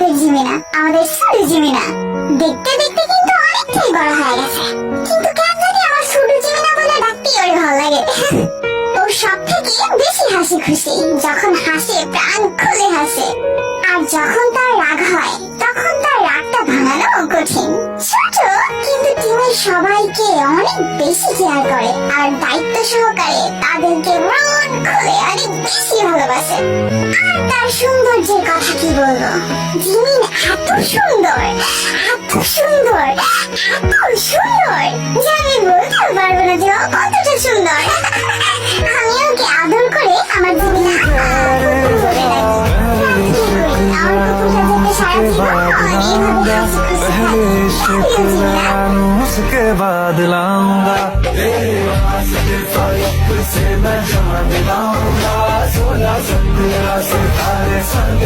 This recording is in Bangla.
আমাদের জিমিনা, আমাদের ছোট জিমিনা। দেখতে দেখতে কিন্তু অনেকটাই বড় হয়ে গেছে, কিন্তু কেন জানি আমার ছোট জিমিনা বলে ডাকতেই ওর ভালো লাগে। ও সব থেকে বেশি হাসি খুশি, যখন হাসে প্রাণ খুলে হাসে, আর যখন তার রাগ হয় তখন তার রাগটা ভাঙানো কঠিন। ছোট কিন্তু টিমের সবাইকে অনেক বেশি কেয়ার করে আর দায়িত্ব সহকারে তাদেরকে মন খুলে অনেক বেশি ভালোবাসে। আর তার সৌন্দর্যের কথা কি বলবো, জিমিন এত সুন্দর, এত সুন্দর, এত সুন্দর যে আমি বলতেও পারবো না যে ও কতটা সুন্দর। আমি ওকে আদর করে আমার জিমিনা বলে রাখি। আমার কুকুরটা যাতে সারা জীবন उसके बाद लाऊंगा तेरे वास्ते फर्क से मैं जहाँ दिलाऊंगा 16 सितारे संग